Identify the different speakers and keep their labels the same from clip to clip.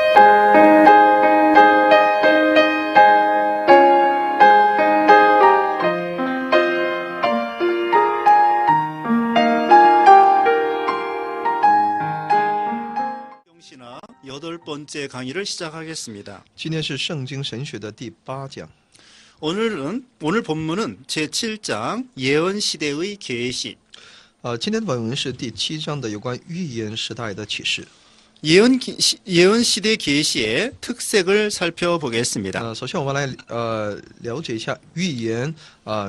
Speaker 1: 신학 8번째 강의를 시작하겠습니다.
Speaker 2: 今天是圣经神学的第8讲。
Speaker 1: 오늘 본문은 제7장 예언 시대의 계시.
Speaker 2: 今天的本文是第7章的有关预言时代的启示。
Speaker 1: 예언 시대 계시의 특색을 살펴보겠습니다.
Speaker 2: 首先我们来了解一下预言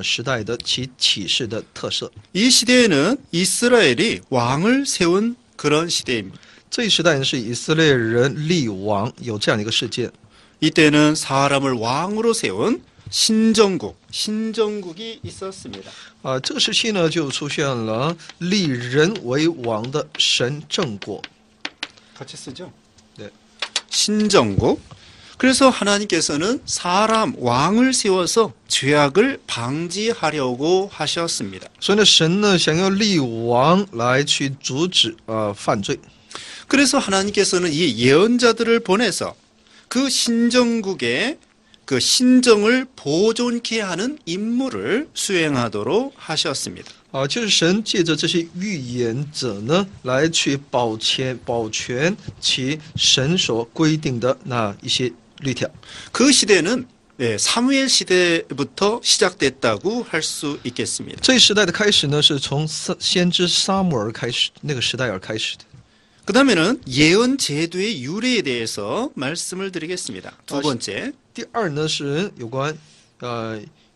Speaker 2: 时代的启示的特色。
Speaker 1: 이 시대에는 이스라엘이 왕을 세운 그런 시대입니다.
Speaker 2: 这一时代是以色列人立王，有这样的一个事件。
Speaker 1: 이때는 사람을 왕으로 세운 신정국이 있었습니다.
Speaker 2: 这个时期呢，就出现了立人为王的神正国。
Speaker 1: 같이 쓰죠?
Speaker 2: 네.
Speaker 1: 신정국. 그래서 하나님께서는 사람 왕을 세워서 죄악을 방지하려고 하셨습니다.
Speaker 2: 所以呢，神呢想要立王来去阻止犯罪。
Speaker 1: 그래서 하나님께서는 이 예언자들을 보내서 그 신정국의 그 신정을 보존케 하는 임무를 수행하도록 하셨습니다.
Speaker 2: 就是神借着这些预言者呢，来去保全其神所规定的那一些律条。
Speaker 1: 그 시대는 사무엘 시대부터 시작됐다고 할 수 있겠습니다.
Speaker 2: 这一时代的开始呢，是从先知撒母耳开始，那个时代而开始的。
Speaker 1: 그 다음에는 예언 제도의 유래에 대해서 말씀을 드리겠습니다. 두 번째.
Speaker 2: 第二呢是有关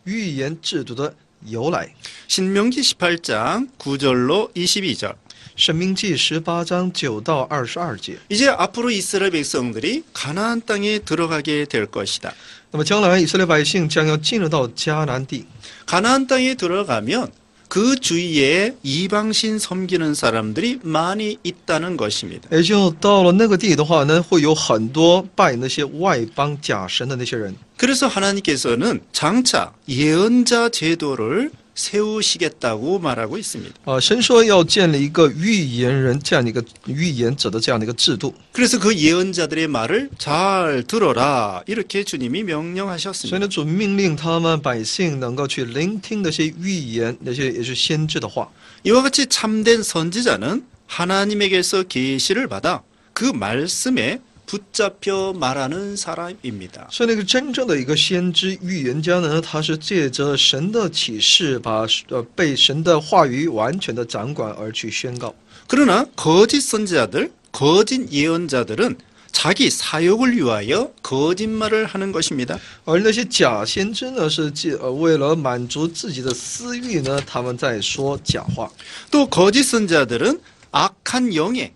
Speaker 2: 预言制度的由来。
Speaker 1: 신명기 18장 9절로 22절.
Speaker 2: 申命记18章9到22节。
Speaker 1: 이제 앞으로 이스라엘 백성들이 가나안 땅에 들어가게 될 것이다.
Speaker 2: 那么将来以色列百姓将要进入到迦南地。
Speaker 1: 가나안 땅에 들어가면 그 주위에 이방신 섬기는 사람들이 많이 있다는 것입니다.
Speaker 2: 也就到了那个地的话呢，会有很多拜那些外邦假神的那些人。
Speaker 1: 그래서 하나님께서는 장차 예언자 제도를 세우시겠다고 말하고 있습니다.
Speaker 2: 神说要建立一个预言人这样的一个预言者的这样的一个制度。
Speaker 1: 그래서 그 예언자들의 말을 잘 들어라 이렇게 주님이
Speaker 2: 所以
Speaker 1: 명령하셨습니다.
Speaker 2: 呢，主命令他们百姓能够去聆听那些预言，那些也是先知的话。
Speaker 1: 이와 같이 참된 선지자는 하나님에게서 계시를 받아 그 말씀에 붙잡혀 말하는 사람입니다.
Speaker 2: 所以那个真正的一个先知预言家呢，他是借着神的启示，把被神的话语完全的掌管而去宣告。
Speaker 1: 그러나 거짓 선지자들, 거짓 예언자들은 자기 사욕을 위하여 거짓말을 하는 것입니다.
Speaker 2: 而那些假先知呢，是为了满足自己的私欲呢，他们在说假话。
Speaker 1: 또 거짓 선지자들은 악한 영에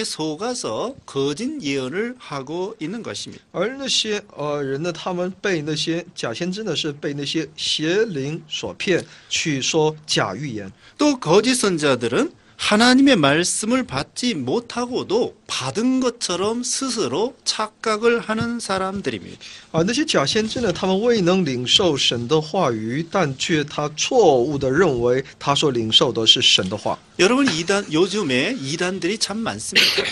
Speaker 1: 속아서 거짓 예언을 하고 있는 것입니다.
Speaker 2: 而那些人呢，他们被那些假先知呢，是被那些邪灵所骗，去说假预言。
Speaker 1: 또 거짓 선지자들은 하나님의 말씀을 받지 못하고도 받은 것처럼 스스로 착각을 하는 사람들입니다.
Speaker 2: 那些假先知呢，他们未能领受神的话语，但却他错误的认为他所领受的是神的话。
Speaker 1: 여러분 요즘에 이단들이 참 많습니다.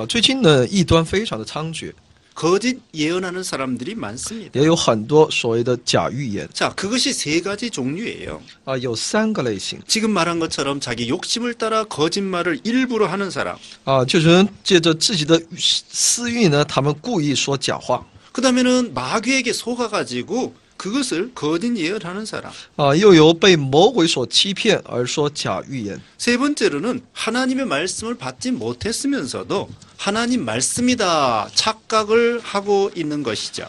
Speaker 2: 最近呢，异端非常的猖獗，
Speaker 1: 거짓 예언하는 사람들이 많습니다.
Speaker 2: 也有很多所谓的假预言。
Speaker 1: 자, 그것이 3가지 종류예요.
Speaker 2: 有3个类型。
Speaker 1: 지금 말한 것처럼 자기 욕심을 따라 거짓말을 일부러 하는 사람.
Speaker 2: 就是借着自己的私欲呢，他们故意说假话。
Speaker 1: 그 다음에는 마귀에게 속아가지고 그것을 거짓 예언하는 사람.
Speaker 2: 又有被魔鬼所欺骗而说假预言。
Speaker 1: 세 번째로는 하나님의 말씀을 받지 못했으면서도 하나님 말씀이다 착각을 하고 있는 것이죠.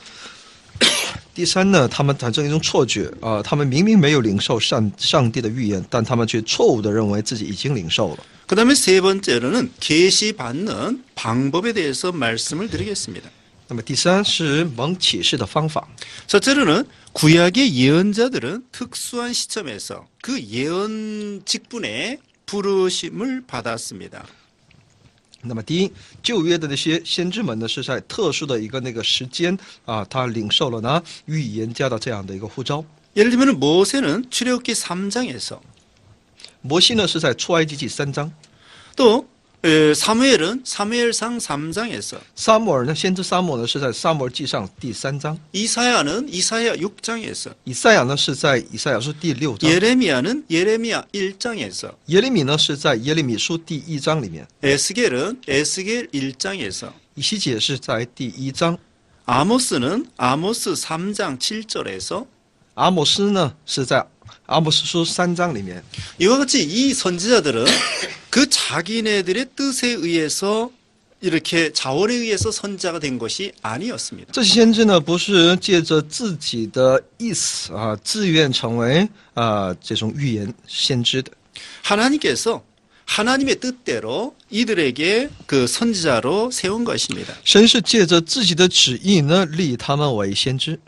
Speaker 2: 第三呢，他们产生一种错觉他们明明没有领受上帝的预言，但他们却错误的认为自己已经领受了。
Speaker 1: 그 다음에 세 번째로는 계시 받는 방법에 대해서 말씀을 드리겠습니다.
Speaker 2: 那么第三是蒙启示的方法。
Speaker 1: 첫째로는 구약의 예언자들은 특수한 시점에서 그 예언 직분에 부르심을 받았습니다.
Speaker 2: 那么第一，旧约的那些先知们呢，是在特殊的一个那个时间他领受了呢预言家的这样的一个呼召。
Speaker 1: 예를 들면 모세는 출애굽기 3장에서
Speaker 2: 摩西呢是在出埃及记3章，
Speaker 1: 또 사무엘은 사무엘상 3장에서
Speaker 2: 撒母耳呢，先知撒母耳呢是在撒母耳记上第3章，
Speaker 1: 이사야는 이사야 6장에서
Speaker 2: 以赛亚呢是在以赛亚书第6章，
Speaker 1: 예레미야는 예레미야 1장에서
Speaker 2: 耶利米呢是在耶利米书第1章里面，
Speaker 1: 에스겔은 에스겔 1장에서
Speaker 2: 以西结是在第1章，
Speaker 1: 아모스는 아모스 3장 7절에서
Speaker 2: 阿摩斯呢是在阿摩斯书3章里面。
Speaker 1: 이와 같이 이 선지자들은 그 자기네들의 뜻에 의해서 이렇게 자원에 의해서 선지자가 된 것이 아니었습니다.
Speaker 2: 这些先知呢，不是借着自己的意思自愿成为这种预言先知的。
Speaker 1: 하나님께서 하나님의 뜻대로 이들에게 그 선지자로 세운 것입니다.
Speaker 2: 神是借着自己的旨意呢，立他们为先知。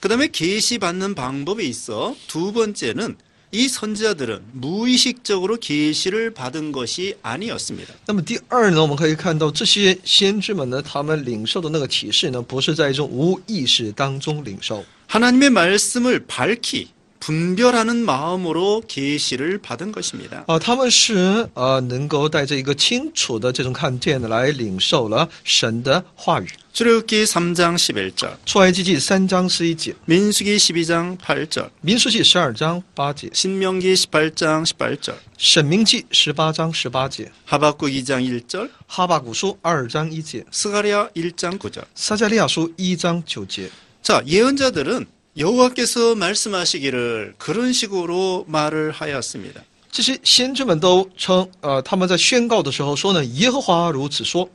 Speaker 1: 그다음에 계시 받는 방법에 있어 두 번째는 이 선지자들은 무의식적으로 계시를 받은 것이 아니었습니다.
Speaker 2: 那么第二呢，我们可以看到这些先知们呢，他们领受的那个启示呢，不是在一种无意识当中领受，
Speaker 1: 하나님의 말씀을 밝히 분별하는 마음으로 계시를 받은 것입니다.
Speaker 2: 他们是能够带着一个清楚的这种看见来领受了神的话语。
Speaker 1: 출애굽기 3장 11절,
Speaker 2: 出埃及记3章11节，
Speaker 1: 민수기 12장 8절,
Speaker 2: 民数记12章8节，
Speaker 1: 신명기 18장 18절,
Speaker 2: 申命记18章18节，
Speaker 1: 하박국 2장 1절,
Speaker 2: 哈巴谷书2章1节，
Speaker 1: 스가랴 1장 9절.
Speaker 2: 撒迦利亚书1章9节。
Speaker 1: 자, 예언자들은 여호와께서 말씀하시기를 그런 식으로 말을 하였습니다.
Speaker 2: 这些先知们都称他们在宣告的时候说呢，耶和华如此说。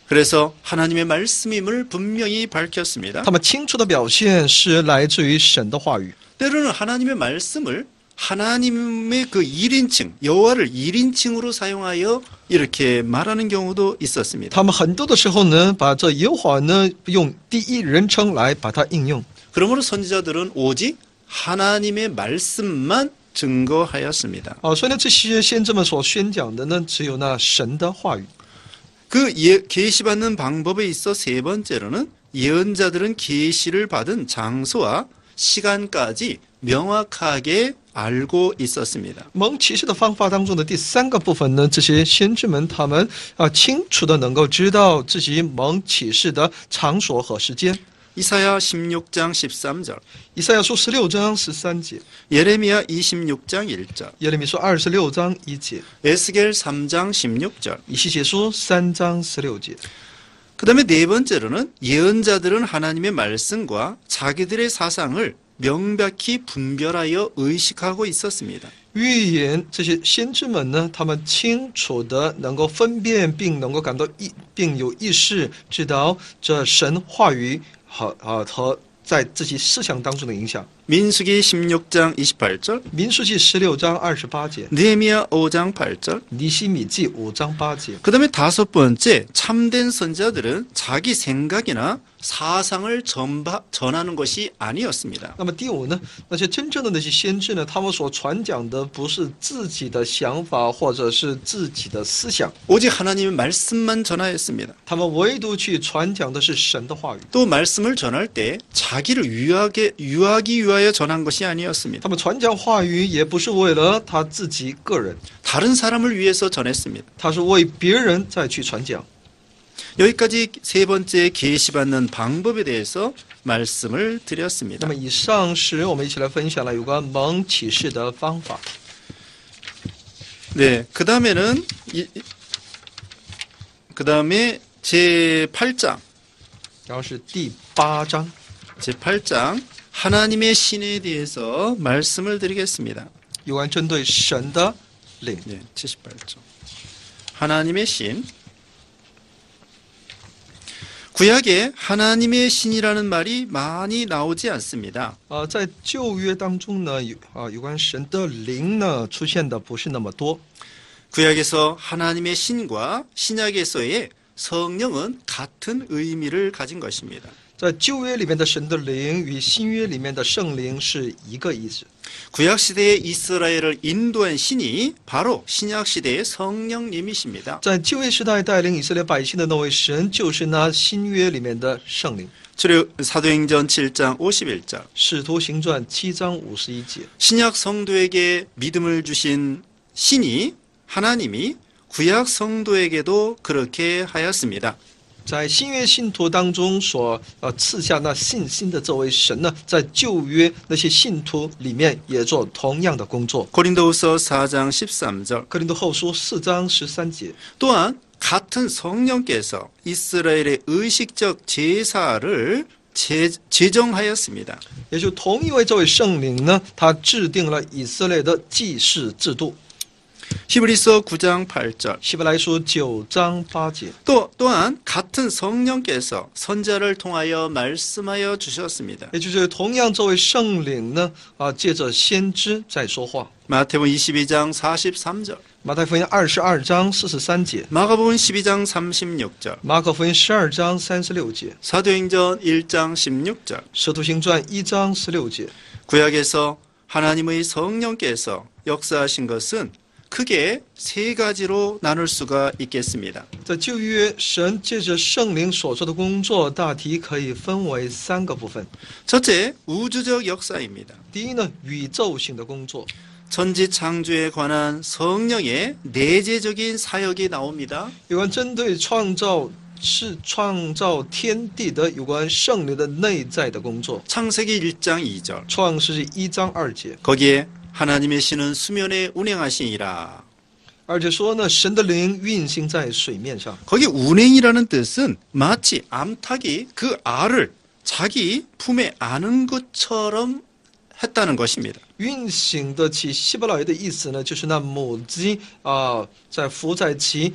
Speaker 1: 그래서 하나님의 말씀임을 분명히 밝혔습니다.
Speaker 2: 他们清楚的表现是来自于神的话语。
Speaker 1: 때로는 하나님의 말씀을 하나님의 그 1인칭, 여호와를 1인칭으로 사용하여 이렇게 말하는 경우도 있었습니다.
Speaker 2: 他们很多的时候呢，把这耶和华呢用第一人称来把它应用。
Speaker 1: 그러므로 선지자들은 오직 하나님의 말씀만 증거하였습니다.
Speaker 2: 所以呢，这些先知们所宣讲的呢，只有那神的话语。
Speaker 1: 그 계시받는 방법에 있어 세 번째로는 예언자들은 계시를 받은 장소와 시간까지 명확하게 알고 있었습니다.
Speaker 2: 蒙启示的方法当中的第3个部分呢，这些先知们他们清楚的能够知道自己蒙启示的场所和时间。
Speaker 1: 이사야 16장 13절,
Speaker 2: 以赛亚书16章13节，
Speaker 1: 예레미야 26장 1절,
Speaker 2: 耶利米书26章1节，
Speaker 1: 에스겔 3장 16절.
Speaker 2: 以西结书3章16节。
Speaker 1: 그 다음에 네 번째로는 예언자들은 하나님의 말씀과 자기들의 사상을 명백히 분별하여 의식하고 있었습니다.
Speaker 2: 预言这些先知们呢，他们清楚的能够分辨，并能够感到并有意识知道这神话语和在自己思想当中的影响。
Speaker 1: 민수기 16장 28절,
Speaker 2: 民数记16章28节，
Speaker 1: 느헤미야 5장 8절.
Speaker 2: 尼希米记5章8节。
Speaker 1: 그 다음에 다섯 번째, 참된 선지자들은 자기 생각이나 사상을 전하는 것이 아니었습니다.
Speaker 2: 那么第五呢，那些真正的那些先知呢，他们所传讲的不是自己的想法或者是自己的思想，
Speaker 1: 오직 하나님의 말씀만 전하였습니다.
Speaker 2: 他们唯独去传讲的是神的话语。
Speaker 1: 또 말씀을 전할 때 자기를 유하기 위하여 전한 것이 아니었습니다.
Speaker 2: 他们传讲话语也不是为了他自己个人，
Speaker 1: 다른 사람을 위해서 전했습니다.
Speaker 2: 他是为别人再去传讲。
Speaker 1: 여기까지 세 번째 계시받는 방법에 대해서 말씀을
Speaker 2: 那
Speaker 1: 드렸습니다.
Speaker 2: 么以上是我们一起来分享了有关蒙启示的方法。
Speaker 1: 네, 그 다음에 제 8장,
Speaker 2: 然后是第8章，
Speaker 1: 제 8장 하나님의 신에 대해서 말씀을 드리겠습니다.
Speaker 2: 有关针对神的灵。
Speaker 1: 네, 78쪽. 하나님의 신. 구약에 하나님의 신이라는 말이 많이 나오지 않습니다.
Speaker 2: 在旧约当中呢，有关神的灵呢出现的不是那么多。
Speaker 1: 구약에서 하나님의 신과 신약에서의 성령은 같은 의미를 가진 것입니다.
Speaker 2: 在旧约里面的神的灵与新约里面的圣灵是一个意思。
Speaker 1: 구약 시대의 이스라엘을 인도한 신이 바로 신약 시대의 성령님이십니다.
Speaker 2: 在旧约时代带领以色列百姓的那位神，就是那新约里面的圣灵。
Speaker 1: 사도행전 7장 51절.
Speaker 2: 使徒行传7章51节。
Speaker 1: 신약 성도에게 믿음을 주신 신이 하나님이 구약 성도에게도 그렇게 하였습니다.
Speaker 2: 在新约信徒当中所赐下那信心的这位神呢，在旧约那些信徒里面也做同样的工作。
Speaker 1: 고린도후서 4장 13절
Speaker 2: 哥林多后书4章13节，
Speaker 1: 또한 같은 성령께서 이스라엘의 의식적 제사를 제정하였습니다.
Speaker 2: 也就同一位这位圣灵呢，他制定了以色列的祭祀制度。
Speaker 1: 히브리서 9장 8절
Speaker 2: 希伯来书9章8节，
Speaker 1: 또한 같은 성령께서 선자를 통하여 말씀하여 주셨습니다.
Speaker 2: 也就是同样这位圣灵呢，借着先知在说话。
Speaker 1: 마태복음 22장 43절
Speaker 2: 马太福音22章43节，
Speaker 1: 마가복음 12장 36절
Speaker 2: 马可福音12章36节，
Speaker 1: 사도행전 1장 16절
Speaker 2: 使徒行传1章16节。
Speaker 1: 구약에서 하나님의 성령께서 역사하신 것은 크게 세 가지로 나눌 수가 있겠습니다.
Speaker 2: 在旧约，神借着圣灵所做的工作，大体可以分为3个部分。
Speaker 1: 첫째, 우주적 역사입니다.
Speaker 2: 第一呢，宇宙性的工作，
Speaker 1: 천지 창조에 관한 성령의 내재적인 사역이 나옵니다.
Speaker 2: 有关针对创造天地的有关圣灵的内在的工作。
Speaker 1: 창세기 1장 2절
Speaker 2: 创世纪1章2节，
Speaker 1: 거기에 하나님의 신은 수면에 운행하시니라.
Speaker 2: 而且说呢，神的灵运行在水面上。
Speaker 1: 거기 운행이라는 뜻은 마치 암탉이 그 알을 자기 품에 안은 것처럼 했다는 것입니다.
Speaker 2: 运行的其希伯来语的意思呢，就是那母鸡在伏在其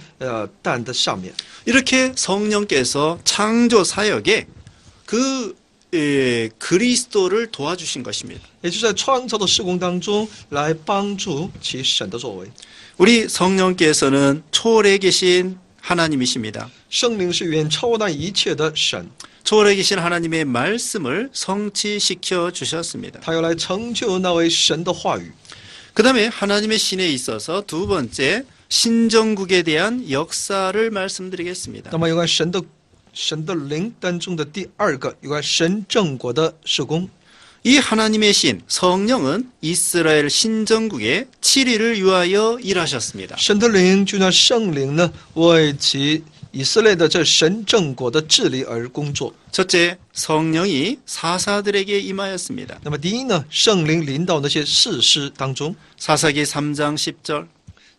Speaker 2: 蛋的上面。
Speaker 1: 이렇게 성령께서 창조 사역에 그리스도를 도와주신 것입니다.
Speaker 2: 也就在创造的事工当中来帮助其神的作为。
Speaker 1: 우리 성령께서는 초월에 계신 하나님이십니다.
Speaker 2: 圣灵是远超那一切的神，
Speaker 1: 초월에 계신 하나님의 말씀을 성취시켜 주셨습니다.
Speaker 2: 他要来成就那位神的话语。
Speaker 1: 그 다음에 하나님의 신에 있어서 두 번째 신정국에 대한 역사를 말씀드리겠습니다.
Speaker 2: 那么有关神的灵当中的第二个，有关神正国的事工。
Speaker 1: 이 하나님의 신 성령은 이스라엘 신정국의 7일을 위하여 일하셨습니다.
Speaker 2: 神的灵就那圣灵呢，为其以色列的这神正国的治理而工作。
Speaker 1: 첫째, 성령이 사사들에게 임하였습니다.
Speaker 2: 那么第一呢，圣灵临到那些士师当中。
Speaker 1: 사사기 3장 10절,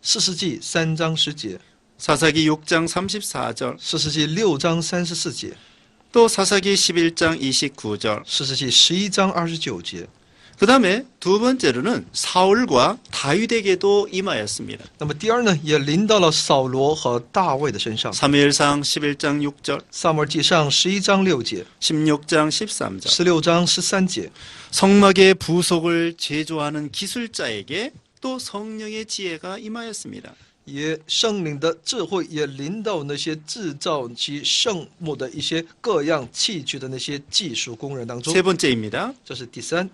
Speaker 2: 士师记3章10节，
Speaker 1: 사사기 6장 34절,
Speaker 2: 士师记6章34节，
Speaker 1: 또 사사기 11장 29절.
Speaker 2: 士师记11章29节。
Speaker 1: 그 다음에 두 번째로는 사울과 다윗에게도 임하였습니다.
Speaker 2: 那么第二呢，也临到了扫罗和大卫的身上。
Speaker 1: 사무엘상 11장 6절,
Speaker 2: 撒母耳记上11章6节，
Speaker 1: 16장 13절.
Speaker 2: 16章13节。
Speaker 1: 성막의 부속을 제조하는 기술자에게 또 성령의 지혜가 임하였습니다.
Speaker 2: 也圣灵的智慧也临到那些制造其圣木的一些各样器具的那些技术工人当中。
Speaker 1: 세 번째입니다.
Speaker 2: 这是第三。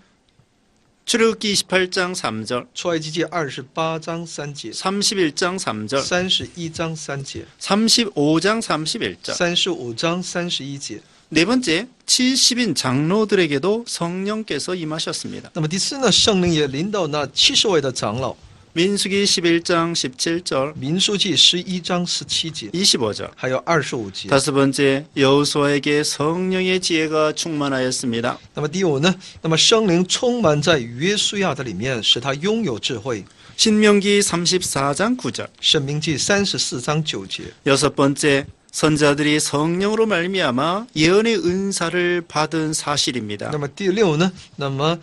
Speaker 1: 출애굽기 28장 3절,
Speaker 2: 出埃及记28章3节，
Speaker 1: 31장 3절,
Speaker 2: 31章3节，
Speaker 1: 35장 31절.
Speaker 2: 35章31节。
Speaker 1: 네 번째, 70인 장로들에게도 성령께서 임하셨습니다.
Speaker 2: 那么第四呢，圣灵也临到那70位的长老。
Speaker 1: 민수기 11장 17절,
Speaker 2: 民书记11章17节，
Speaker 1: 25절.
Speaker 2: 还有25节。
Speaker 1: 다섯 번째, 여호수아에게 성령의 지혜가 충만하였습니다.
Speaker 2: 那么第五呢？那么圣灵充满在约书亚的里面，使他拥有智慧。
Speaker 1: 신명기 34장 9절.
Speaker 2: 申命记34章9节。
Speaker 1: 여섯 번째, 선자들이 성령으로 말미암아 예언의 은사를 받은 사실입니다.
Speaker 2: 那么第六呢？那么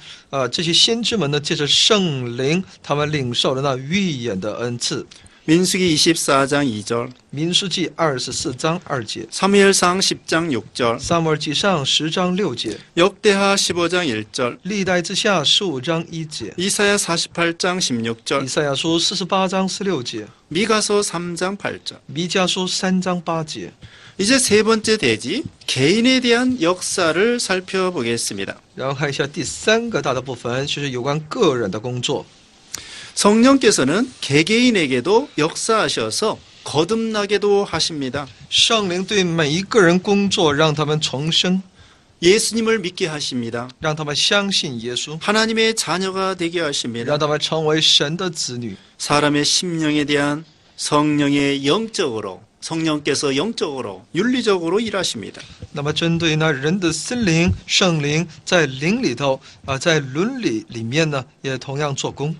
Speaker 2: 这些先知们呢，借着圣灵，他们领受了那预言的恩赐。
Speaker 1: 민수기 24장 2절,
Speaker 2: 民书记24章2节，
Speaker 1: 사무엘상 10장 6절,
Speaker 2: 撒母耳记上10章6节，
Speaker 1: 역대하 15장 1절,
Speaker 2: 历代之下15章1节，
Speaker 1: 이사야 48장 16절,
Speaker 2: 以赛亚书48章16节，
Speaker 1: 미가서 3장 8절.
Speaker 2: 弥迦书3章8节。
Speaker 1: 이제 세 번째 대지, 개인에 대한 역사를 살펴보겠습니다.
Speaker 2: 然后看一下第三个大的部分，就是有关个人的工作。
Speaker 1: 성령께서는 개개인에게도 역사하셔서 거듭나게도 하십니다.
Speaker 2: 圣灵对每一个人工作，让他们重生，
Speaker 1: 예수님을 믿게 하십니다.
Speaker 2: 让他们相信耶稣，
Speaker 1: 하나님의 자녀가 되게 하십니다.
Speaker 2: 让他们成为神的子女。
Speaker 1: 사람의 심령에 대한 성령의 영적으로 성령께서 영적으로 윤리적으로 일하십니다.
Speaker 2: 那么针对呢人的心灵，圣灵在灵里头在伦理里面呢也同样做工。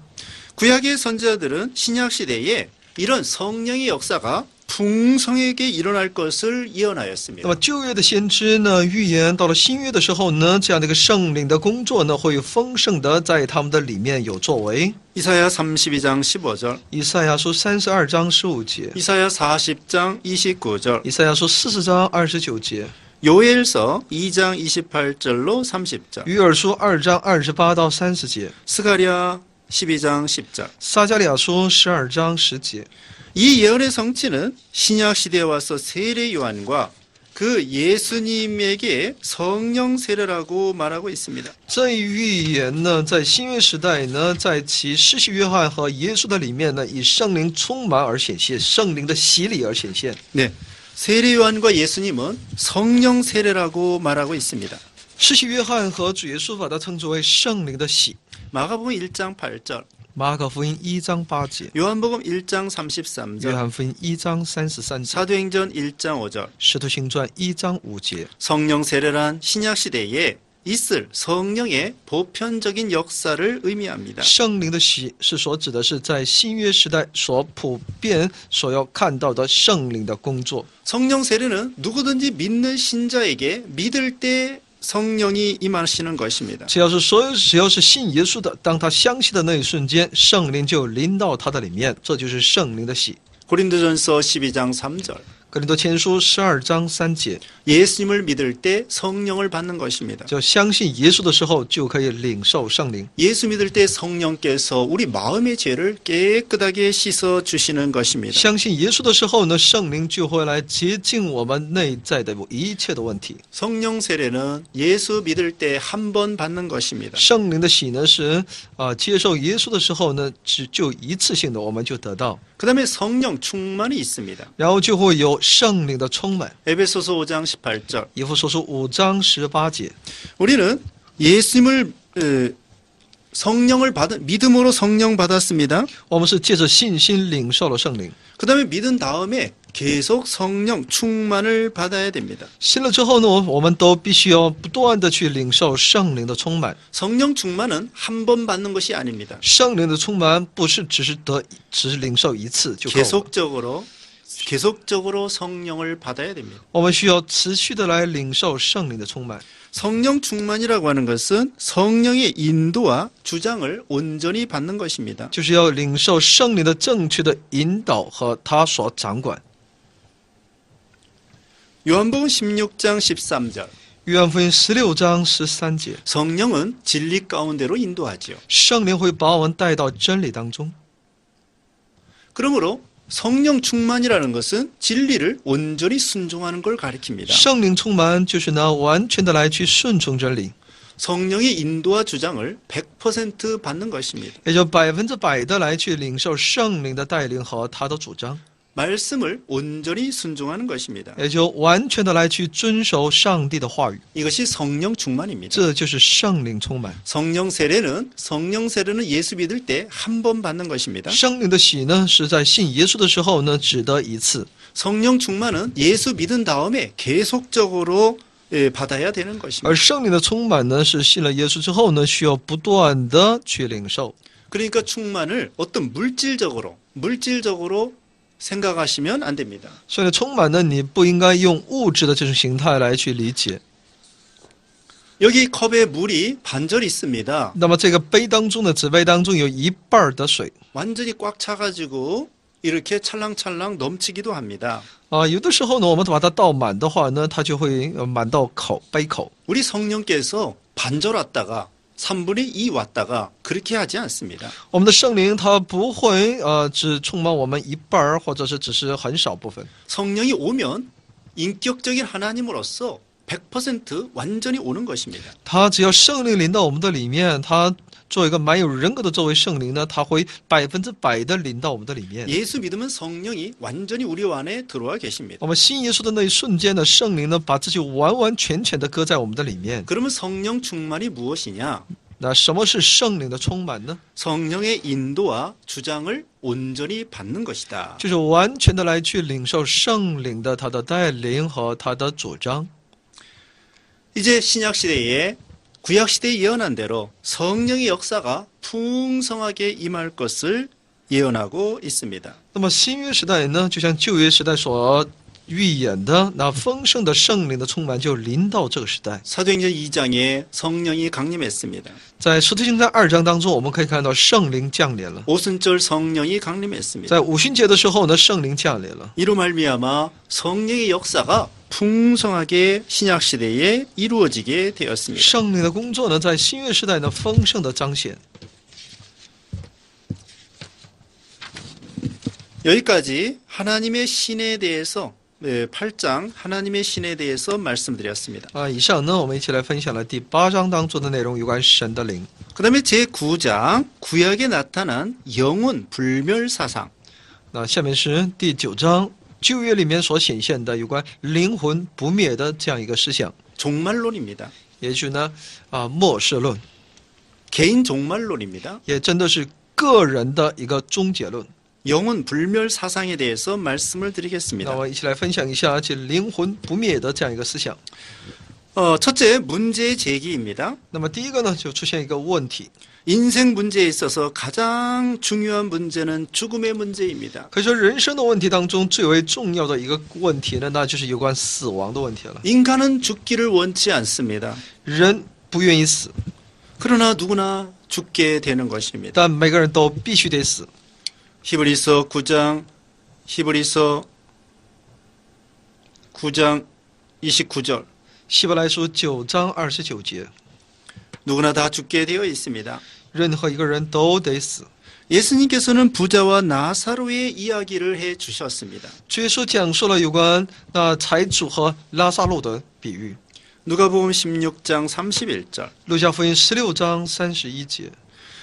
Speaker 1: 구약의 선지자들은 신약 시대에 이런 성령의 역사가 풍성하게 일어날 것을
Speaker 2: 那
Speaker 1: 예언하였습니다.
Speaker 2: 么旧约的先知呢预言到了新约的时候呢，这样的一个圣灵的工作呢会丰盛的在他们的里面有作为。
Speaker 1: 이사야 32장 15절,
Speaker 2: 以赛亚书32章15节，
Speaker 1: 이사야 40장 29절,
Speaker 2: 以赛亚书40章29节，
Speaker 1: 요엘서 2장 28절로 30절,
Speaker 2: 约珥书2章28到30节，
Speaker 1: 스가랴 12장 10절.
Speaker 2: 撒迦利亚书12章10节。
Speaker 1: 이 예언의 성취는 신약 시대에 와서 세례 요한과 그 예수님에게 성령 세례라고 말하고 있습니다.
Speaker 2: 这一预言呢，在新约时代呢，在其施洗约翰和耶稣的里面呢，以圣灵充满而显现，圣灵的洗礼而显现。
Speaker 1: 네, 세례 요한과 예수님은 성령 세례라고 말하고 있습니다.
Speaker 2: 施洗约翰和主耶稣把它称之为圣灵的洗。
Speaker 1: 마가복음 1장 8절,
Speaker 2: 马可福音1章8节，
Speaker 1: 요한복음 1장
Speaker 2: 约
Speaker 1: 33절,
Speaker 2: 翰福音1章33节，
Speaker 1: 사도행전 1장 5절.
Speaker 2: 使徒行传1章5节。
Speaker 1: 성령 세례란 신약 시대에 있을 성령의 보편적인 역사를 의미합니다.
Speaker 2: 圣灵的洗是所指的是在新约时代所普遍所要看到的圣灵的工作。
Speaker 1: 성령 세례는 누구든지 믿는 신자에게 믿을 때 성령이 임하시는 것입니다.
Speaker 2: 只要是信耶稣的，当他相信的那一瞬间，圣灵就临到他的里面，这就是圣灵的洗。
Speaker 1: 고린도전서 12장 3절.
Speaker 2: 格林多前书12章3节，
Speaker 1: 예수님을 믿을 때 성령을 받는 것입니다.
Speaker 2: 就相信耶稣的时候，就可以领受圣灵。
Speaker 1: 예수 믿을 때 성령께서 우리 마음의 죄를 깨끗하게 씻어 주시는 것입니다.
Speaker 2: 相信耶稣的时候呢，圣灵就会来洁净我们内在的一切的问题。
Speaker 1: 성령 세례는 예수 믿을 때 한 번 받는 것입니다.
Speaker 2: 圣灵的洗呢是接受耶稣的时候呢，就一次性的我们就得到，
Speaker 1: 그다음에 성령 충만이 있습니다.
Speaker 2: 然后就会有圣灵的充满。
Speaker 1: 에베소서 5장 18절.
Speaker 2: 以弗所书5章18节，
Speaker 1: 우리는 예수님을 성령을 받은 믿음으로 성령 받았습니다.
Speaker 2: 我们是借着信心领受了圣灵。
Speaker 1: 그다음에 믿은 다음에 계속 성령 충만을 받아야 됩니다.
Speaker 2: 信了之后呢，我们都必须要不断的去领受圣灵的充满。
Speaker 1: 성령 충만은 한 번 받는 것이 아닙니다.
Speaker 2: 圣灵的充满不是只是领受一次就够了，
Speaker 1: 계속적으로 성령을 받아야 됩니다.
Speaker 2: 我们需要持续的来领受圣灵的充满。
Speaker 1: 성령 충만이라고 하는 것은 성령의 인도와 주장을 온전히 받는 것입니다.
Speaker 2: 就是要领受圣灵的正确的引导和他所掌管。
Speaker 1: 요한복음 16장 13절.
Speaker 2: 约翰福音16章13节，
Speaker 1: 성령은 진리 가운데로 인도하지요.
Speaker 2: 圣灵会把我们带到真理当中。
Speaker 1: 그러므로 성령 충만이라는 것은 진리를 온전히 순종하는 걸 가리킵니다.
Speaker 2: 圣灵充满就是呢完全的来去顺从真理，
Speaker 1: 성령의 인도와 주장을 100% 받는 것입니다.
Speaker 2: 也就100%的来去领受圣灵的带领和他的主张，
Speaker 1: 말씀을 온전히 순종하는 것입니다.
Speaker 2: 也就完全的来去遵守上帝的话语，
Speaker 1: 이것이 성령 충만입니다.
Speaker 2: 这就是圣灵充满。
Speaker 1: 성령 세례는 예수 믿을 때 한 번 받는 것입니다.
Speaker 2: 圣灵的洗呢是在信耶稣的时候呢只得一次，
Speaker 1: 성령 충만은 예수 믿은 다음에 계속적으로 받아야 되는 것입니다.
Speaker 2: 而圣灵的充满呢是信了耶稣之后呢需要不断的去领受。
Speaker 1: 그러니까 충만을 어떤 물질적으로 생각하시면 안 됩니다.
Speaker 2: 所以呢充满呢你不应该用物质的这种形态来去理解。
Speaker 1: 여기 컵에 물이 반절 있습니다.
Speaker 2: 那么这个杯当中的纸杯当中有一半的水
Speaker 1: 완전히 꽉 차가지고 이렇게 찰랑찰랑 넘치기도 합니다.
Speaker 2: 有的时候呢我们把它倒满的话呢它就会满到杯口。
Speaker 1: 우리 성령께서 반절 왔다가 3분의 2 왔다가 그렇게 하지 않습니다.
Speaker 2: 我们的圣灵它不会只充满我们一半或者是只是很少部分。
Speaker 1: 성령이 오면 인격적인 하나님으로서 100% 완전히 오는 것입니다.
Speaker 2: 它只要圣灵临到我们的里面，它作为一个蛮有人格的作为圣灵呢，它会100%的临到我们的里面。
Speaker 1: 예수 믿으면 성령이 완전히 우리 안에 들어와 계십니다.
Speaker 2: 我们信耶稣的那一瞬间呢，圣灵呢把自己完完全全的搁在我们的里面。
Speaker 1: 그러면 성령 충만이 무엇이냐?
Speaker 2: 那什么是圣灵的充满呢？
Speaker 1: 성령의 인도와 주장을 온전히 받는 것이다.
Speaker 2: 就是完全的来去领受圣灵的他的带领和他的主张。
Speaker 1: 이제 신약 시대에 구약 시대에 예언한 대로 성령의 역사가 풍성하게 임할 것을 예언하고 있습니다.
Speaker 2: 那么新约时代呢，就像旧约时代所预演的，那丰盛的圣灵的充满就临到这个时代。
Speaker 1: 사도행전 2장에 성령이 강림했습니다.
Speaker 2: 在使徒行传2章当中，我们可以看到圣灵降临了。
Speaker 1: 오순절 성령이 강림했습니다.
Speaker 2: 在五旬节的时候呢，圣灵降临了。
Speaker 1: 이로 말미암아 성령의 역사가 풍성하게 신약 시대에 이루어지게 되었습니다.
Speaker 2: 圣灵的工作呢，在新约时代呢，丰盛的彰显。
Speaker 1: 여기까지 하나님의 신에 대해서 8장 하나님의 신에 대해서 말씀드렸습니다.
Speaker 2: 以上呢，我们一起来分享了第8章当中的内容，有关神的灵。
Speaker 1: 그 다음에 제9장 구약에 나타난 영혼 불멸 사상.
Speaker 2: 那下面是第9章旧约里面所显现的有关灵魂不灭的这样一个思想，
Speaker 1: 종말론입니다.
Speaker 2: 也就是呢，末世论，
Speaker 1: 개인 종말론입니다.
Speaker 2: 也真的是个人的一个终结论。
Speaker 1: 영혼 불멸 사상에 대해서 말씀을
Speaker 2: 那
Speaker 1: 드리겠습니다.
Speaker 2: 我一起来分享一下这灵魂不灭的这样一个思想。
Speaker 1: 첫째 문제 제기입니다.
Speaker 2: 那么第一个呢，就出现一个问题，
Speaker 1: 인생 문제에 있어서 가장 중요한 문제는 죽음의 문제입니다.
Speaker 2: 可以说人生的问题当中最为重要的一个问题呢，那就是有关死亡的问题了。
Speaker 1: 인간은 죽기를 원치 않습니다.
Speaker 2: 人不愿意死，
Speaker 1: 그러나 누구나 죽게 되는 것입니다.
Speaker 2: 但每个人都必须得死。
Speaker 1: 히브리서 9장 29절
Speaker 2: 希伯来书9章29节，
Speaker 1: 누구나 다 죽게 되어 있습니다.
Speaker 2: 任何一个人都得死。
Speaker 1: 예수님께서는 부자와 나사로의 이야기를 해 주셨습니다.
Speaker 2: 主耶稣讲述了有关那财主和拉萨路的比喻。
Speaker 1: 누가복음 16장 31절
Speaker 2: 路加福音16章31节，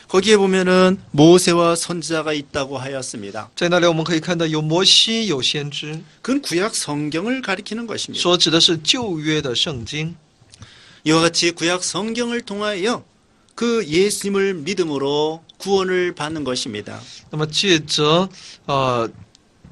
Speaker 1: 거기에 보면은 모세와 선지자가 있다고 하였습니다.
Speaker 2: 在那里我们可以看到有摩西，有先知，
Speaker 1: 그건 구약 성경을 가리키는 것입니다.
Speaker 2: 所指的是旧约的圣经。
Speaker 1: 이와 같이 구약 성경을 통하여 그 예수님을 믿음으로 구원을 받는 것입니다.
Speaker 2: 那么借着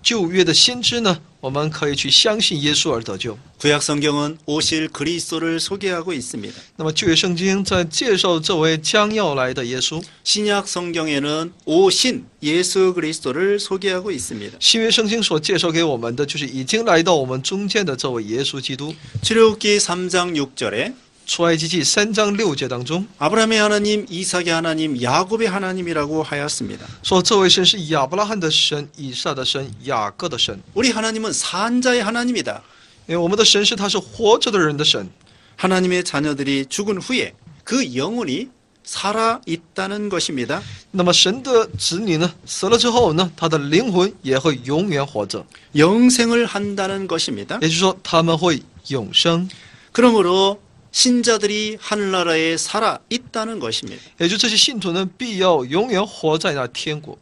Speaker 2: 旧约的先知呢，我们可以去相信耶稣而得救。
Speaker 1: 구약 성경은 오실 그리스도를 소개하고 있습니다.
Speaker 2: 那么旧约圣经在介绍这位将要来的耶稣，
Speaker 1: 신약 성경에는 오신 예수 그리스도를 소개하고 있습니다.
Speaker 2: 新约圣经所介绍给我们的就是已经来到我们中间的这位耶稣基督。
Speaker 1: 출애굽기 3장 6절에
Speaker 2: 出埃及记3章6节当中
Speaker 1: 아브라함의 하나님, 이삭의 하나님, 야곱의 하나님이라고 하였습니다.
Speaker 2: 说，这位神是亚伯拉罕的神、以撒的神、雅各的神。
Speaker 1: 우리 하나님은 산자의 하나님이다.
Speaker 2: 因为我们的神是他是活着的人的神。
Speaker 1: 하나님의 자녀들이 죽은 후에 그 영혼이 살아 있다는 것입니다.
Speaker 2: 那么神的子女呢，死了之后呢，他的灵魂也会永远活着，
Speaker 1: 영생을 한다는 것입니다.
Speaker 2: 也就是说他们会永生。
Speaker 1: 그러므로 신자들이 하늘나라에 살아 있다는 것입니다.
Speaker 2: 也就这些信徒呢，必要永远活在那天国。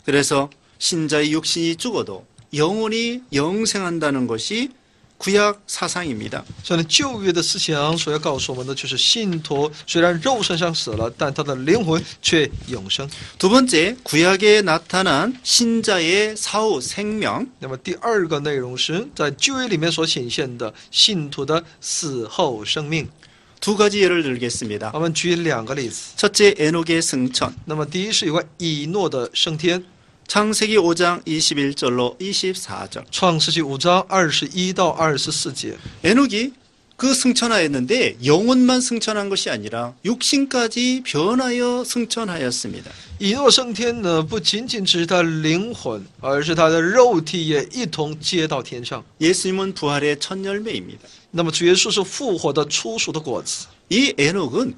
Speaker 1: 그래서 신자의 육신이 죽어도 영혼이 영생한다는 것이 구약 사상입니다.
Speaker 2: 所以呢，旧约的思想所要告诉我们的就是，信徒虽然肉身上死了，但他的灵魂却永生。
Speaker 1: 두 번째, 구약에 나타난 신자의 사후 생명.
Speaker 2: 那么第二个内容是在旧约里面所显现的信徒的死后生命。
Speaker 1: 두 가지 예를 들겠습니다.
Speaker 2: 我们举2个例子。
Speaker 1: 첫째, 에녹의 승천.
Speaker 2: 那么第一是有关以诺的升天，
Speaker 1: 창세기 5장 21절로 24절.
Speaker 2: 创世纪5章21到24节。
Speaker 1: 에녹이 그 승천하였는데 영혼만 승천한 것이 아니라 육신까지 변하여 승천하였습니다.
Speaker 2: 以诺升天呢，不仅仅只是他灵魂，而是他的肉体也一同接到天上。
Speaker 1: 예수님은 부활의 첫 열매입니다.
Speaker 2: 那么主耶稣是复活的初熟的果子。
Speaker 1: 이 에녹은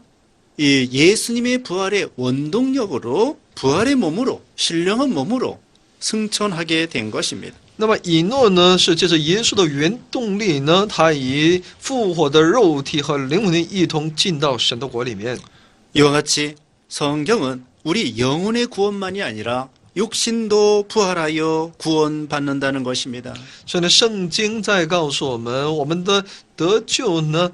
Speaker 1: 이 예수님의 부활의 원동력으로 부활의 몸으로 신령한 몸으로 승천하게 된 것입니다.
Speaker 2: 那么以诺呢，是借着耶稣的原动力呢，他以复活的肉体和灵魂一同进到神的国里面。
Speaker 1: 이와 같이 성경은 우리 영혼의 구원만이 아니라 육신도 부활하여 구원받는다는 것입니다.
Speaker 2: 所以呢，圣经在告诉我们，我们的得救呢，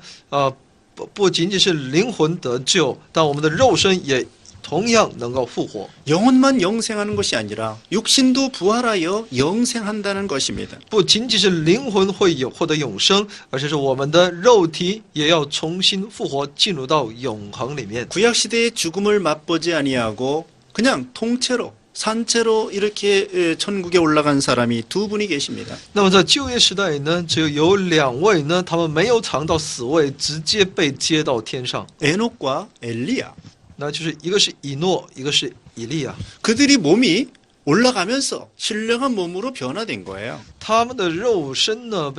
Speaker 2: 不仅仅是灵魂得救，但我们的肉身也同样能够复活。
Speaker 3: 영혼만 영생하는 것이 아니라 육신도 부활하여 영생한다는 것입니다.
Speaker 2: 不仅仅是灵魂会获得永生，而且是我们的肉体也要重新复活，进入到永恒里面。
Speaker 3: 구약 시대의 죽음을 맛보지 아니하고 그냥 통째로 산채로 이렇게 천국에 올라간 사람이 두 분이 계십니다.
Speaker 2: 那么在旧约时代呢，只有两位呢，他们没有尝到死味，直接被接到天上，
Speaker 3: 에녹과 엘리야.
Speaker 2: 那就是一个是以诺，一个是以利亚。
Speaker 3: 그들이 몸이 올라가면서 신령한 몸으로 변화된 거예요.
Speaker 2: 他们的肉身呢，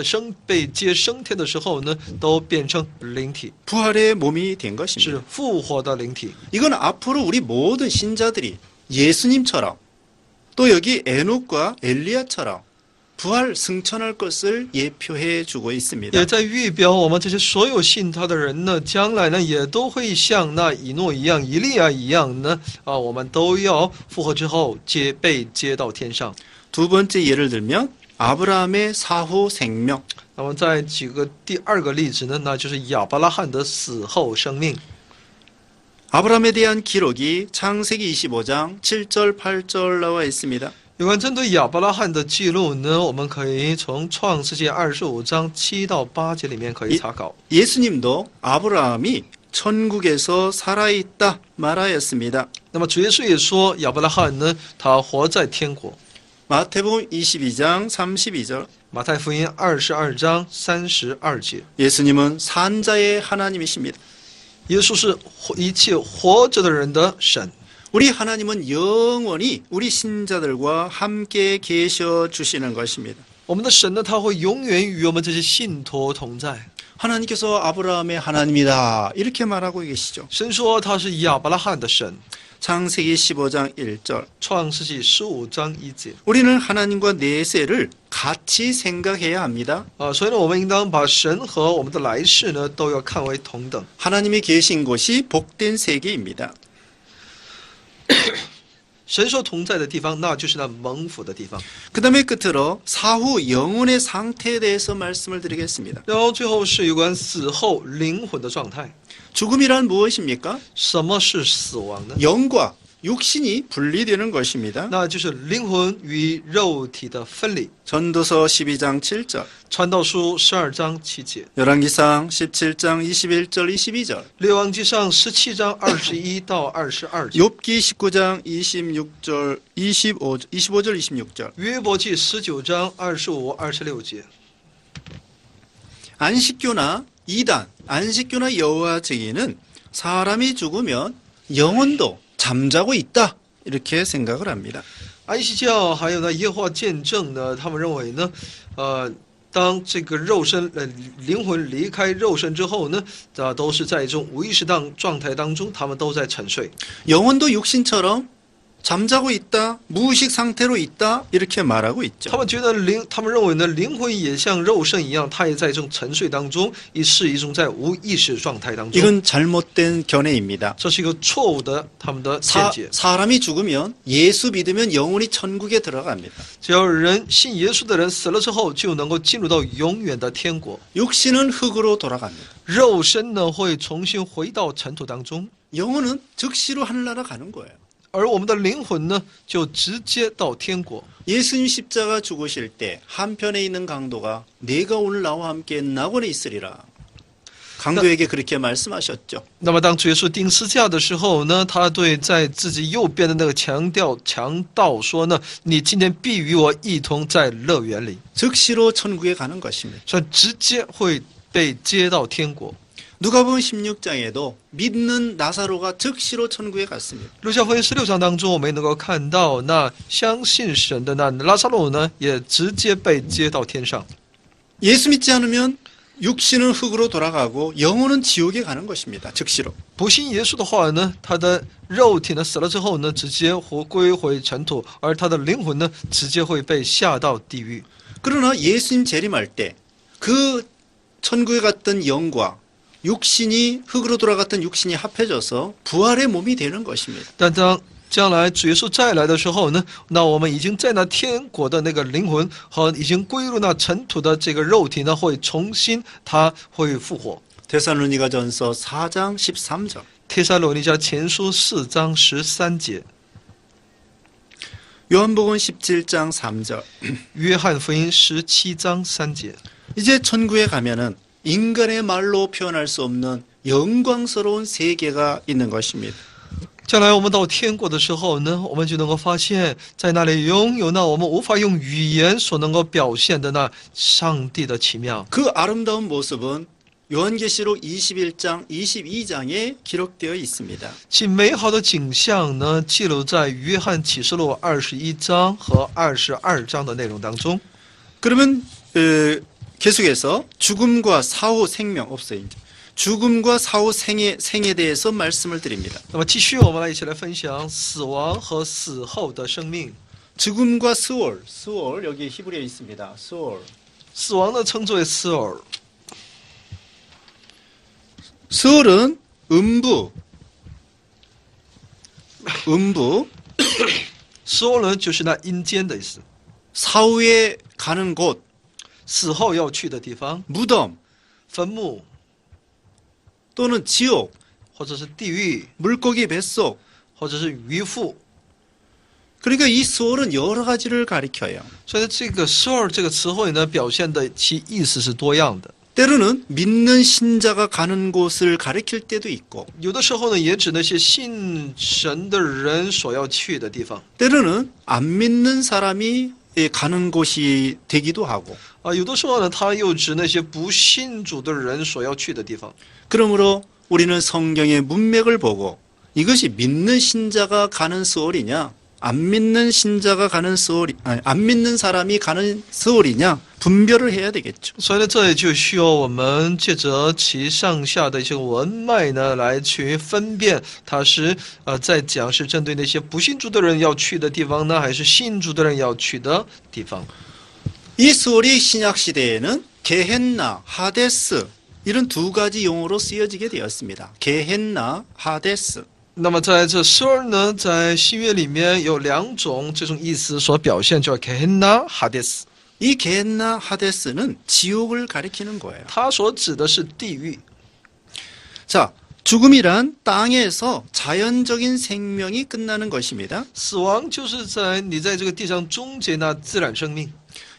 Speaker 2: 被接升天的时候呢，都变成灵体，
Speaker 3: 부활의 몸이 된
Speaker 2: 是
Speaker 3: 것입니다.
Speaker 2: 复活的灵体。
Speaker 3: 이건 앞으로 우리 모든 신자들이 예수님처럼 또 여기 에녹과 엘리야처럼 부활 승천할 것을 예표해 주고 있습니다.
Speaker 2: 也在预表我们这些所有信他的人呢，将来呢也都会像那以诺一样、以利亚一样呢，我们都要复活之后被接到天上。
Speaker 3: 두 번째 예를 들면 아브라함의 사후 생명.
Speaker 2: 那么再举个第二个例子呢，那就是亚伯拉罕的死后生命。
Speaker 3: 아브라함에 대한 기록이 창세기 25장 7절 8절 나와 있습니다.
Speaker 2: 有关针对亚伯拉罕的记录呢，我们可以从创世纪25章7到8节里面可以查考。
Speaker 3: 예수님도 아브라함이 천국에서 살아있다 말하였습니다.
Speaker 2: 那么主耶稣也说，亚伯拉罕呢，他活在天国。
Speaker 3: 마태복음 22장 32절.
Speaker 2: 马太福音22章32节，
Speaker 3: 예수님은 산자의 하나님이십니다.
Speaker 2: 耶稣是一切活着的人的神。
Speaker 3: 우리 하나님은 영원히 우리 신자들과 함께 계셔 주시는 것입니다.
Speaker 2: 我们的神呢，他会永远与我们这些信徒同在。
Speaker 3: 하나님께서 아브라함의 하나님이다 이렇게 말하고 계시죠.
Speaker 2: 神说他是亚伯拉罕的神。
Speaker 3: 창세기 15장 1절.
Speaker 2: 创世纪15章1节。
Speaker 3: 우리는 하나님과 내세를 같이 생각해야 합니다.
Speaker 2: 所以呢，我们应当把神和我们的来世呢，都要看为同等。
Speaker 3: 하나님이 계신 곳이 복된 세계입니다.
Speaker 2: 神说同在的地方，那就是那蒙福的地方。
Speaker 3: 그 다음에 끝으로 사후 영혼의 상태에 대해서 말씀을 드리겠습니다.
Speaker 2: 然后最后是有关死后灵魂的状态。
Speaker 3: 죽음이란 무엇입니까?
Speaker 2: 什么是死亡呢？
Speaker 3: 영과 육신이 분리되는 것입니다.
Speaker 2: 那就是灵魂与肉体的分离。
Speaker 3: 전도서 12장 7절.
Speaker 2: 传道书12章7节，
Speaker 3: 열왕기상 17장 21절 22절.
Speaker 2: 列王记上17章21到22节，
Speaker 3: 욥기 19장 26절 25절 26절.
Speaker 2: 约伯记19章25、26节。
Speaker 3: 안식교나 이단, 안식교나 여호와 증인은 사람이 죽으면 영혼도 잠자고 있다 이렇게 생각을 합니다.
Speaker 2: 安息教还有呢耶和华见证呢，他们认为呢，当这个肉身灵魂离开肉身之后呢，都是在一种无意识状态当中，他们都在沉睡。
Speaker 3: 영혼도 육신처럼 잠자고 있다, 무의식 상태로 있다 이렇게 말하고
Speaker 2: 他
Speaker 3: 있죠.
Speaker 2: 们觉得他们认为呢，灵魂也像肉身一样，它也在一种沉睡当中，也是一种在无意识状态当中。
Speaker 3: 이건 잘못된 견해입니다.
Speaker 2: 这是一个错误的他们的见解。
Speaker 3: 사람이 죽으면 예수 믿으면 영혼이 천국에 들어갑니다.
Speaker 2: 只要人信耶稣的人死了之后，就能够进入到永远的天国。
Speaker 3: 육신은 흙으로 돌아갑니다.
Speaker 2: 肉身呢会重新回到尘土当中，
Speaker 3: 영혼은 즉시로 하늘나라 가는 거예요.
Speaker 2: 而我们的灵魂呢就直接到天国。
Speaker 3: 예수님 십자가 죽으실 때 한편에 있는 강도가 내가 오늘 나와 함께 낙원에 있으리라. 강도에게 그렇게 말씀하셨죠.
Speaker 2: 那么当主耶稣钉十字架的时候呢，他对在自己右边的那个强盗说呢：“你今天必与我一同在乐园里。
Speaker 3: 즉시로 천국에 가는 것입니다. ”
Speaker 2: 所以直接会被接到天国。
Speaker 3: 누가복음 16장에도 믿는 나사로가 즉시로 천국에 갔습니다.
Speaker 2: 路加福音16章当中，我们也能够看到，那相信神的那拉撒路呢，也直接被接到天上。
Speaker 3: 예수 믿지 않으면 육신은 흙으로 돌아가고 영혼은 지옥에 가는 것입니다. 즉시로.
Speaker 2: 不信耶稣的话呢，他的肉体呢死了之后呢，直接归回尘土，而他的灵魂呢，直接会被下到地狱。
Speaker 3: 그러나 예수님 재림할 때 그 천국에 갔던 영과 육신이 흙으로 돌아갔던 육신이 합해져서 부활의 몸이 되는 것입니다.
Speaker 2: 但当将来主耶稣再来的时候呢，那我们已经在那天国的那个灵魂和已经归入那尘土的这个肉体呢，会重新，它会复活。
Speaker 1: 데살로니가전서 4장 13절.
Speaker 2: 帖撒罗尼迦前书4章13节，
Speaker 1: 요한복음 17장 3절.
Speaker 2: 约翰福音17章3节。
Speaker 1: 이제 천국에 가면은 인간의 말로 표현할 수 없는 영광스러운 세계가 있는 것입니다.
Speaker 2: 将来我们到天国的时候呢，我们就能够发现，在那里拥有那我们无法用语言所能够表现的那上帝的奇妙。
Speaker 1: 그 아름다운 모습은 요한계시록 21장, 22장에 기록되어 있습니다.
Speaker 2: 其美好的景象呢，记录在约翰启示录21章和22章的内容当中。
Speaker 1: 그러면 계속해서 죽음과 사후 생명 없어요. 이제. 죽음과 사후 생에 대해서 말씀을 드립니다.
Speaker 2: 那么继续，我们来一起来分享死亡和死后的生命。
Speaker 1: 죽음과 스월 여기 히브리어에 있습니다. 스월.
Speaker 2: 死亡呢称之为死尔，
Speaker 1: 스월은 음부.
Speaker 2: 死后呢就是那阴间的意思，
Speaker 1: 사후에 가는 곳,
Speaker 2: 死后要去的地方，
Speaker 1: 무덤
Speaker 2: 坟墓
Speaker 1: 또는 지옥,
Speaker 2: 或者是地狱，
Speaker 1: 물고기 뱃속.
Speaker 2: 或者是鱼腹。
Speaker 1: 그러니까 이 스월은 여러 가지를 가리켜요.
Speaker 2: 所以这个死尔这个词汇呢，表现的其意思是多样的。
Speaker 1: 때로는 믿는 신자가 가는 곳을 가리킬 때도 있고,
Speaker 2: 有的时候呢，也指那些信神的人所要去的地方
Speaker 1: 때로는 안 믿는 사람이 가는 곳이 되기도 하고.
Speaker 2: 啊，有的时候呢，它又指那些不信主的人所要去的地方。
Speaker 1: 그러므로 우리는 성경의 문맥을 보고 이것이 믿는 신자가 가는 스월이냐, 안 믿는 신자가 가는 스월이, 안 믿는 사람이 가는 스월이냐 분별을 해야 되겠죠.
Speaker 2: 所以呢，这也就需要我们借着其上下的一些文脉呢，来去分辨它是在讲是针对那些不信主的人要去的地方呢，还是信主的人要去的地方。
Speaker 1: 이 스월이 신약 시대에는 게헨나, 하데스 이런 두 가지 용어로 쓰여지게 되었습니다. 게헨나, 하데스.
Speaker 2: 那么在这死尔呢，在新约里面有两种这种意思所表现，叫 Gehenna Hades，
Speaker 1: 이 게헨나, 하데스는 지옥을 가리키는 거예요.
Speaker 2: 它所指的是地狱。
Speaker 1: 자, 죽음이란 땅에서 자연적인 생명이 끝나는 것입니다.
Speaker 2: 死亡就是在你在这个地上终结那自然生命。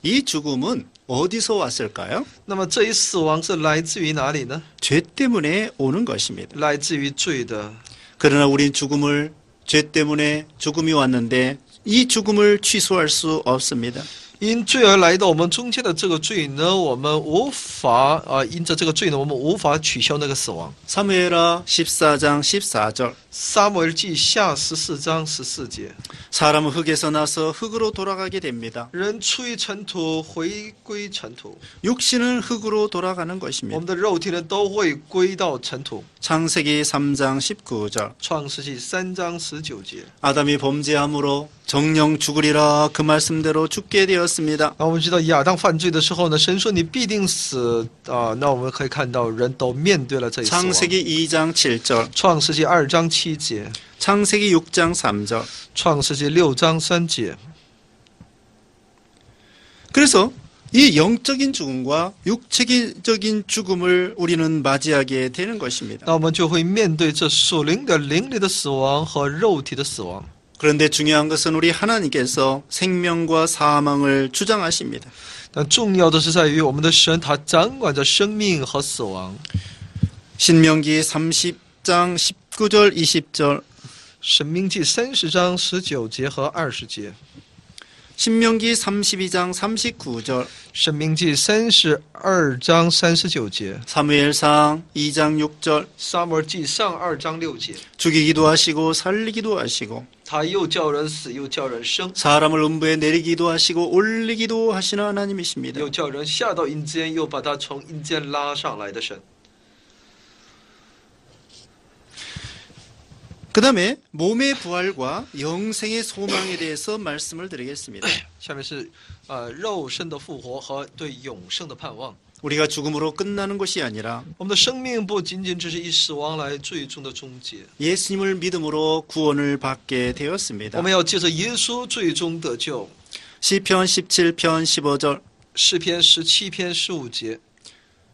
Speaker 1: 이 죽음은 어디서 왔을까요?
Speaker 2: 那么这一死亡是来自于哪里呢？
Speaker 1: 죄 때문에 오는 것입니다.
Speaker 2: 来自于罪的。
Speaker 1: 그러나 우린 죽음을 죄 때문에 죽음이 왔는데 이 죽음을 취소할 수 없습니다.
Speaker 2: 因罪而来到我们中间的这个罪呢，我们无法因着这个罪呢，我们无法取消那个死亡。
Speaker 1: 사무엘하 14장 14절.
Speaker 2: 撒母耳记下14章14节，
Speaker 1: 사람은 흙에서 나서 흙으로 돌아가게 됩니다.
Speaker 2: 人出于尘土，回归尘土。
Speaker 1: 육신은 흙으로 돌아가는
Speaker 2: 我
Speaker 1: 것입니다.
Speaker 2: 们的肉体呢，都会归到尘土。
Speaker 1: 창세기 3장 19절.
Speaker 2: 创世纪3章19节。
Speaker 1: 아담이 범죄함으로 정령 죽으리라 그 말씀대로 죽게 되었습니다.
Speaker 2: 那我们知道亚当犯罪的时候呢，神说你必定死那我们可以看到人都面对了这一死亡。
Speaker 1: 창세기 2장 7절.
Speaker 2: 创世纪2章7节，
Speaker 1: 창세기 6장 3절.
Speaker 2: 创世纪6章3节。
Speaker 1: 그래서 이 영적인 죽음과 육체적인 죽음을 우리는 맞이하게 되는 것입니다.
Speaker 2: 那我们就会面对这属灵的灵里的死亡和肉体的死亡。
Speaker 1: 그런데 중요한 것은 우리 하나님께서 생명과 사망을 주장하십니다.
Speaker 2: 但重要的是在于我们的神，他掌管着生命和死亡。
Speaker 1: 신명기 30장 19절 20절.
Speaker 2: 申命记30章19节和20节，
Speaker 1: 신명기 32장 39절.
Speaker 2: 申命记32章39节，
Speaker 1: 사무엘상 2장 6절.
Speaker 2: 撒母耳记上2章6节，
Speaker 1: 죽이기도 하시고 살리기도 하시고
Speaker 2: 他又叫人死，又叫人生，
Speaker 1: 사람을 음부에 내리기도 하시고 올리기도 하시는 하나님이십니다.
Speaker 2: 又叫人下到阴间，又把他从阴间拉上来的神。
Speaker 1: 그 다음에 몸의 부활과 영생의 소망에 대해서 말씀을 드리겠습니다.
Speaker 2: 下面是肉身的复活和对永生的盼望。
Speaker 1: 우리가 죽음으로 끝나는 것이 아니라
Speaker 2: 我们的生命不仅仅只是以死亡来最终的终结，
Speaker 1: 예수님을 믿음으로 구원을 받게 되었습니다.
Speaker 2: 我们要借着耶稣最终得救。
Speaker 1: 시편 17편 15절.
Speaker 2: 诗篇17篇15节，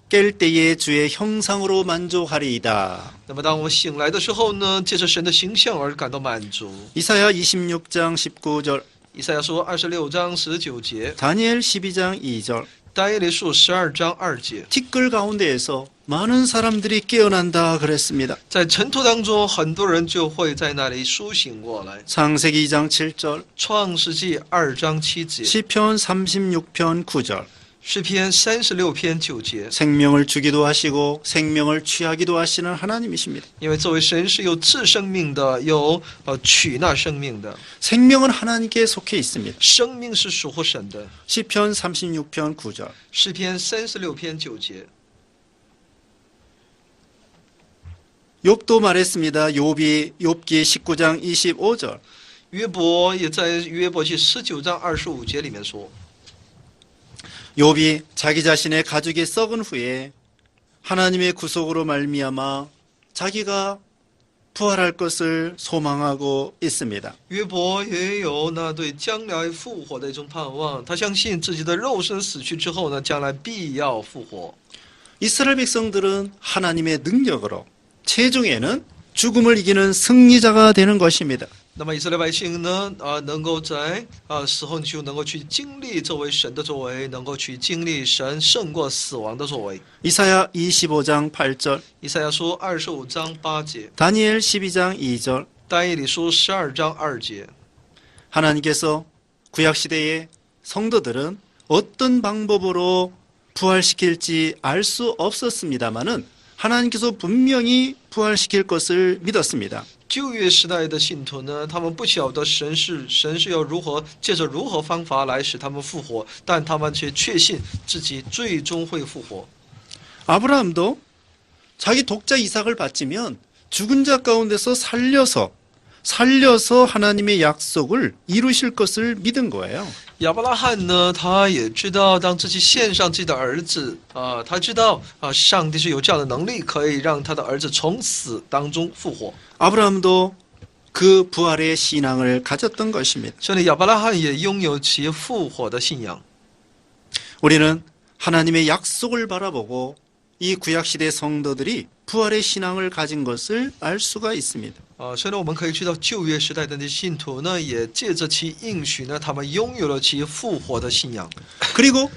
Speaker 1: 깰 때에 주의 형상으로 만족하리이다.
Speaker 2: 那么，当我们醒来的时候呢，借着神的形象而感到满足。
Speaker 1: 이사야 26장 19절,
Speaker 2: 以赛亚书26章19节，
Speaker 1: 다니엘 12장 2절.
Speaker 2: 但以理书12章2节，
Speaker 1: 티끌 가운데에서 많은 사람들이 깨어난다 그랬습니다.
Speaker 2: 在尘土当中，很多人就会在那里苏醒过来。
Speaker 1: 창세기 2장 7절,
Speaker 2: 创世纪2章7节，
Speaker 1: 시편 36편 9절.
Speaker 2: 诗篇36篇9节。
Speaker 1: 생명을 주기도 하시고 생명을 취하기도 하시는 하나님이십니다.
Speaker 2: 因为作为神是有赐生命的，有取那生命的，
Speaker 1: 생명은 하나님께 속해 있습니다.
Speaker 2: 生命是属乎神的。
Speaker 1: 시편 36편 9절.
Speaker 2: 诗篇36篇9节。
Speaker 1: 욥도 말했습니다. 욥기 19장 25절.
Speaker 2: 约伯也在约伯记19章25节里面说，
Speaker 1: 욥이 자기 자신의 가죽이 썩은 후에 하나님의 구속으로 말미암아 자기가 부활할 것을 소망하고 있습니다.
Speaker 2: 约伯也有那对将来复活的一种盼望，他相信自己的肉身死去之后呢，将来必要复活。
Speaker 1: 이스라엘 백성들은 하나님의 능력으로 최종에는 죽음을 이기는 승리자가 되는 것입니다.
Speaker 2: 那么以色列百姓呢，能够在死后就能够去经历作为神的作为，能够去经历神胜过死亡的作为。
Speaker 1: 이사야 25장 8절,
Speaker 2: 以赛亚书25章8节，
Speaker 1: 다니엘 12장 2절.
Speaker 2: 但以理书12章2节。
Speaker 1: 하나님께서 구약 시대의 성도들은 어떤 방법으로 부활시킬지 알 수 없었습니다마는 하나님께서 분명히 부활시킬 것을 믿었습니다.
Speaker 2: 旧约时代的信徒呢，他们不晓得神是要借着如何方法来使他们复活，但他们却确信自己最终会复活。
Speaker 1: 아브라함도 자기 독자 이삭을 바치면 죽은 자 가운데서 살려서 하나님의 약속을 이루실 것을 믿은 거예요.
Speaker 2: 亚伯拉罕呢，他也知道，当自己献上自己的儿子他知道上帝是有这样的能力，可以让他的儿子从死当中复活。
Speaker 1: 아브라함도 그 부활의 신앙을 가졌던 것입니다.
Speaker 2: 所以亚伯拉罕也拥有其复活的信仰。
Speaker 1: 우리는 하나님의 약속을 바라보고 이 구약시대 성도들이 부활의 신앙을 가진 것을 알 수가 있습니다.
Speaker 2: 所以呢，我们可以知道旧约时代的那些信徒呢，也借着其应许呢，他们拥有了其复活的信仰。
Speaker 1: 그리고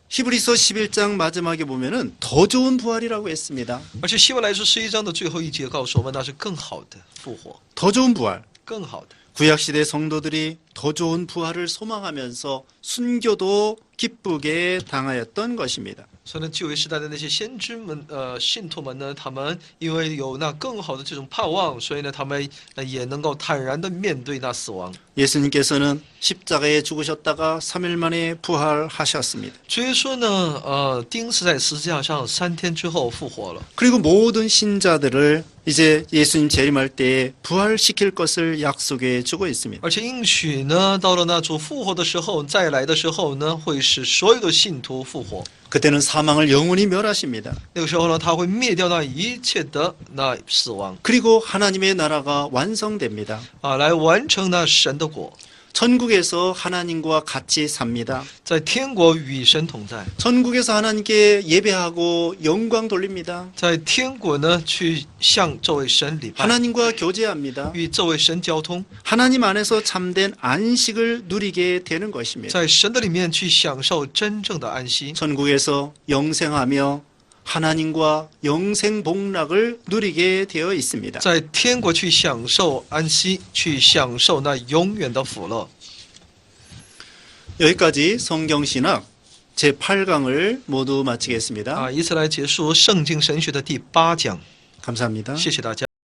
Speaker 1: 히브리서 11장 마지막에 보면은 더 좋은 부활이라고 했습니다.
Speaker 2: 而且希伯来书11章的最后一节告诉我们，那是更好的复活，
Speaker 1: 더 좋은 부활.
Speaker 2: 更好的。
Speaker 1: 구약시대 성도들이 더 좋은 부활을 소망하면서 순교도 기쁘게 당하였던 것입니다.
Speaker 2: 所以呢，旧约时代的那些先知们、信徒们呢，他们因为有那更好的这种盼望，所以呢，他们也能够坦然地面对那死亡。
Speaker 1: 예수님께서는 십자가에 죽으셨다가 3일 만에 부활하셨습니다.
Speaker 2: 主耶稣呢，钉死在十字架上，3天之后复活了。
Speaker 1: 그리고 모든 신자들을 이제 예수님 재림할 때 부활시킬 것을 약속해 주고 있습니다.
Speaker 2: 而且应许呢，到了那主复活的时候，再来的时候呢，会使所有的信徒复活。
Speaker 1: 그때는 사망을 영원히 멸하십니다.
Speaker 2: 那个时候呢，他会灭掉那一切的那死亡，
Speaker 1: 그리고 하나님의 나라가 완성됩니다.
Speaker 2: 来完成那神的国，
Speaker 1: 천국에서 하나님과 같이 삽니다.
Speaker 2: 在天国与神同在，
Speaker 1: 천국에서 하나님께 예배하고 영광 돌립니다.
Speaker 2: 在天国呢去向这位神礼拜，
Speaker 1: 하나님과 교제합니다.
Speaker 2: 与这位神交通，
Speaker 1: 하나님 안에서 참된 안식을 누리게 되는 것입니다.
Speaker 2: 在神的里面去享受真正的安息，
Speaker 1: 천국에서 영생하며 하나님과 영생 복락을 누리게 되어 있습니다.
Speaker 2: 在天国去享受安息，去享受那永远的福乐。
Speaker 1: 여기까지 성경신학 제8강을 모두 마치겠습니다.
Speaker 2: 以此来结束圣经神学的第8讲，
Speaker 1: 감사합니다.
Speaker 2: 谢谢大家。